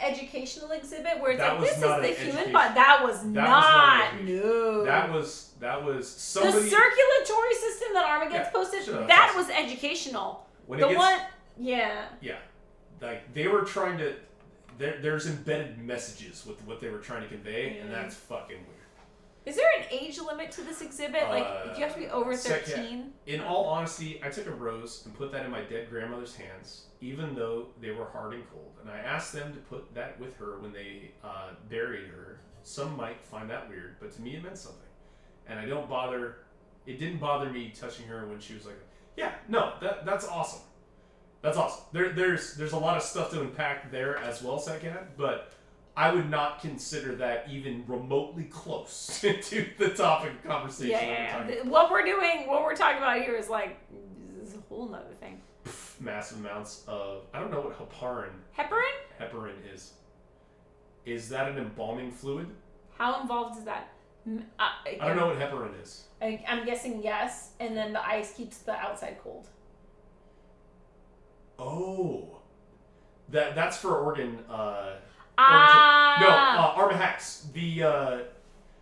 educational exhibit where it's That like, was this is not the an human education. body. That was not. No. That was somebody. The circulatory system that Armageddon's Yeah, posted, sure, that that's was educational. When The it gets, one, yeah. Yeah, like they were trying to. There's embedded messages with what they were trying to convey, and that's fucking weird. Is there an age limit to this exhibit? Like, do you have to be over 13? In all honesty, I took a rose and put that in my dead grandmother's hands, even though they were hard and cold. And I asked them to put that with her when they buried her. Some might find that weird, but to me it meant something. And I don't bother. It didn't bother me touching her when she was like, "Yeah, no, that's awesome. That's awesome." There's a lot of stuff to unpack there as well, Satcat, but I would not consider that even remotely close to the topic of conversation. Yeah. What we're talking about here is like, this is a whole nother thing. Massive amounts of, I don't know what heparin. Heparin? Is. Is that an embalming fluid? How involved is that? I don't know what heparin is. I'm guessing yes, and then the ice keeps the outside cold. Oh. That's for organ... Armahax.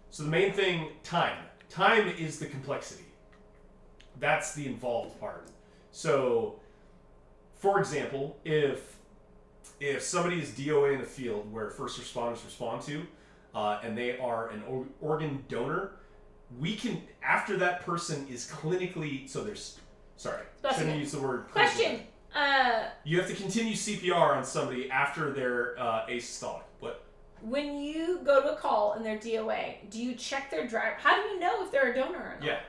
So the main thing, time. Time is the complexity. That's the involved part. So, for example, if somebody is DOA in a field where first responders respond to, and they are an organ donor, we can, after that person is clinically, shouldn't use the word. Question. You have to continue CPR on somebody after they're asystolic. What? When you go to a call and they're DOA, do you check their drive? How do you know if they're a donor or not? Yeah.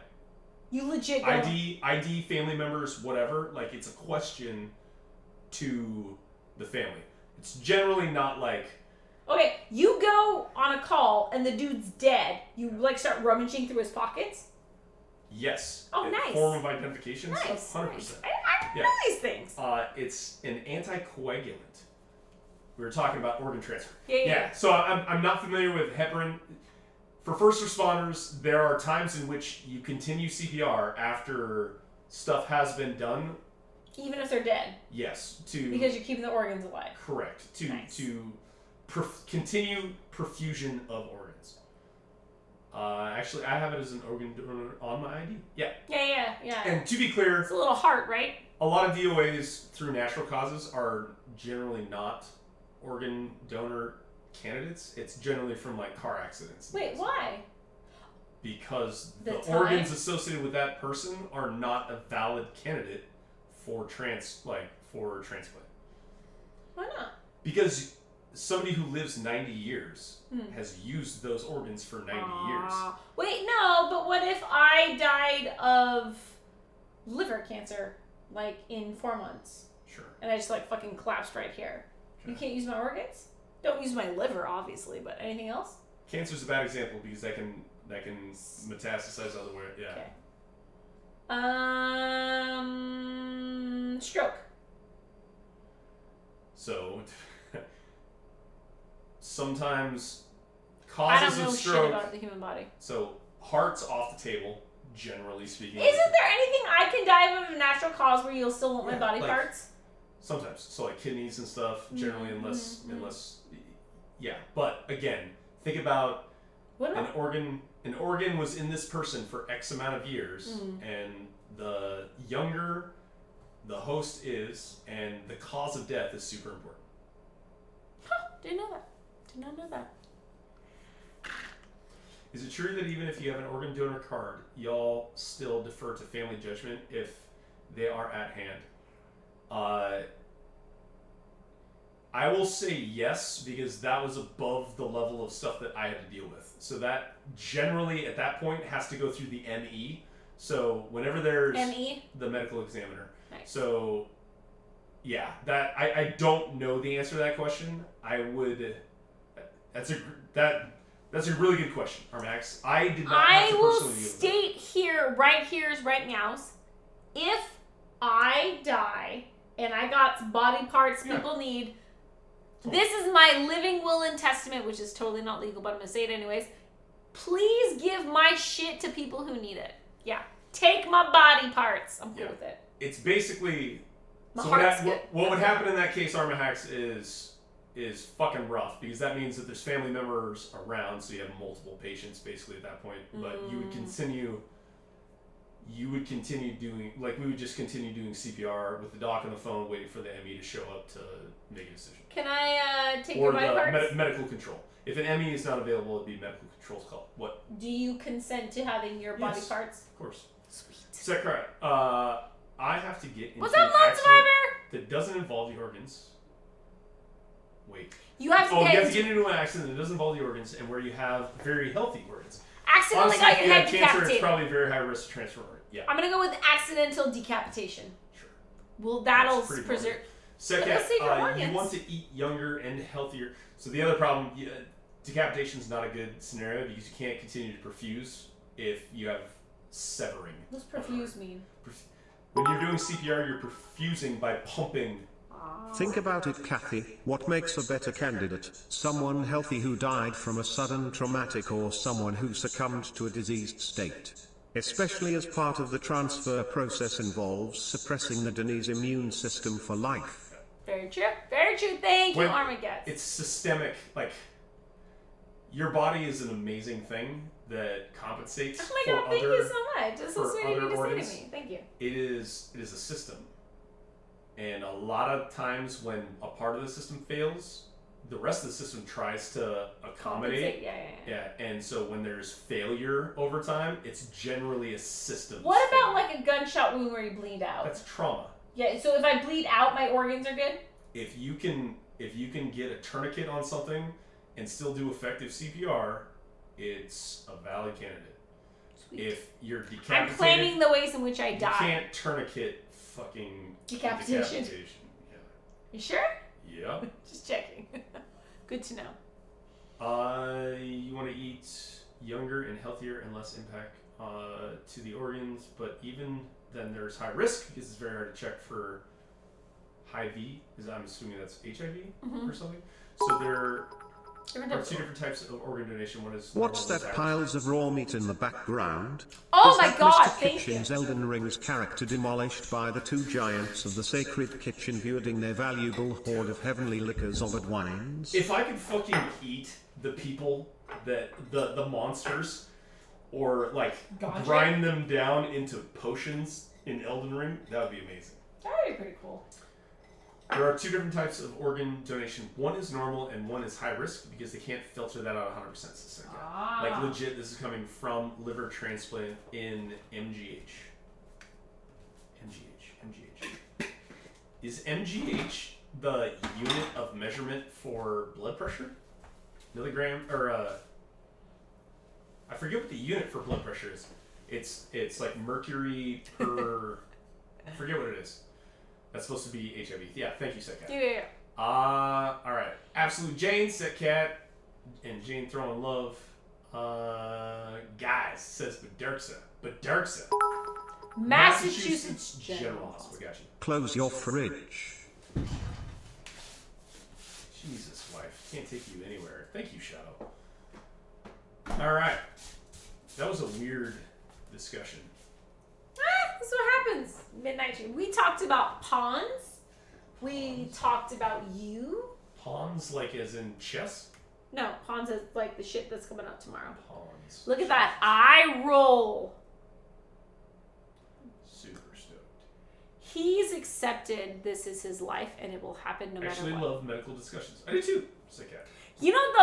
You legit go... ID, family members, whatever. Like, it's a question to the family. It's generally not like... Okay, you go on a call and the dude's dead. You, like, start rummaging through his pockets? Yes. Oh, nice. Form of identification. Nice. 100%. Nice. I know these things. It's an anticoagulant. We were talking about organ transfer. Yeah. So I'm not familiar with heparin. For first responders, there are times in which you continue CPR after stuff has been done. Even if they're dead. Yes. Because you're keeping the organs alive. Correct. To continue perfusion of organs. Actually, I have it as an organ donor on my ID. Yeah. Yeah. And to be clear, it's a little heart, right? A lot of DOAs through natural causes are generally not organ donor candidates. It's generally from like car accidents. Wait, why? Because the organs associated with that person are not a valid candidate for transplant. Why not? Because somebody who lives 90 years has used those organs for 90 years. Wait, no, but what if I died of liver cancer, like, in 4 months? Sure. And I just, like, fucking collapsed right here. Okay. You can't use my organs? Don't use my liver, obviously, but anything else? Cancer's a bad example because that can metastasize otherwhere. Yeah. Okay. Stroke. So... Sometimes causes of stroke. I don't know shit about the human body. So heart's off the table, generally speaking. Isn't there anything I can die of a natural cause where you'll still want my body parts? Sometimes, so like kidneys and stuff. Generally, unless, yeah. But again, think about an organ. An organ was in this person for X amount of years, and the younger the host is, and the cause of death is super important. Huh? Didn't know that. Did not know that. Is it true that even if you have an organ donor card, y'all still defer to family judgment if they are at hand? I will say yes, because that was above the level of stuff that I had to deal with. So that generally at that point has to go through the ME. So whenever there's the medical examiner. Nice. So yeah, that I don't know the answer to that question. I would. That's a really good question, Armax. I did not have to personally deal with it. State here, right now, if I die and I got body parts people need, this is my living will and testament, which is totally not legal, but I'm going to say it anyways. Please give my shit to people who need it. Yeah. Take my body parts. I'm cool with it. It's basically... My so heart's what would happen in that case, Armahax, is is fucking rough because that means that there's family members around, so you have multiple patients basically at that point. But you would continue doing, like, we would just continue doing CPR with the doc on the phone, waiting for the ME to show up to make a decision. Can I take Or your body parts? medical control. If an ME is not available, it'd be medical control's call. What? Do you consent to having your body Yes. parts? Of course. Sweet. Zachariah, I have to get into What's an up, Lord accident Survivor? that doesn't involve the organs. Wait. You have to You get have to get into an accident that doesn't involve the organs and where you have very healthy organs. accidentally Honestly, got if your you head have cancer, it's decapitated. probably very high risk to transfer organ. Yeah, I'm gonna go with accidental decapitation. sure. Well, that'll That's pretty preserve. Second, Let's save your you organs. want to eat younger and healthier. So the other problem, decapitation is not a good scenario because you can't continue to perfuse if you have severing. What does perfuse mean? When you're doing CPR, you're perfusing by pumping. Think about it, Kathy. What makes a better candidate? Someone healthy who died from a sudden traumatic or someone who succumbed to a diseased state? Especially as part of the transfer process involves suppressing the Denise immune system for life. Very true. Very true. Thank you, When Armageddon. It's systemic. Like, your body is an amazing thing that compensates Oh my for god, thank other. you so much. That's so for sweet of other you to organs. say to me. Thank you. It is a system, and a lot of times when a part of the system fails, the rest of the system tries to accommodate. Yeah. Yeah, and so when there's failure over time, it's generally a system. What about like a gunshot wound where you bleed out? That's trauma. Yeah, so if I bleed out, my organs are good? If you can get a tourniquet on something and still do effective CPR, it's a valid candidate. Sweet. If you're decapitated, I'm planning the ways in which I you die. can't tournament fucking Decapitation. Yeah. You sure? Yeah. Just checking. Good to know. You want to eat younger and healthier and less impact to the organs, but even then there's high risk because it's very hard to check for HIV, because I'm assuming that's HIV or something. So there are two different types of organ donation. One is What's normal, that one's piles of raw meat in the background? Oh Is my that god, Mr. thank you. Kitchen's Elden Ring's character demolished by the two giants of the sacred kitchen wielding their valuable hoard of heavenly liquors of wines? If I could fucking eat the people that the monsters, or like Gotcha. grind them down into potions in Elden Ring, that would be amazing. That would be pretty cool. There are two different types of organ donation. One is normal and one is high risk because they can't filter that out 100%. So like legit, this is coming from liver transplant in MGH. MGH. Is MGH the unit of measurement for blood pressure? Milligram or I forget what the unit for blood pressure is. It's like mercury per. I forget what it is. That's supposed to be HIV. Yeah, thank you, Setcat. Yeah. All right. Absolute Jane, Setcat, and Jane throwing love. Guys, says Badarksa. Massachusetts General Hospital. Got you. Close your fridge. Jesus, wife. Can't take you anywhere. Thank you, Shadow. All right. That was a weird discussion. That's what happens. Midnight Dream. We talked about pawns. We talked about you. Pawns, like as in chess? No, pawns is like the shit that's coming out tomorrow. Pawns. Look at that eye roll. Super stoked. He's accepted this is his life and it will happen no I matter actually what. love medical discussions. I do too. Sick cat. You know the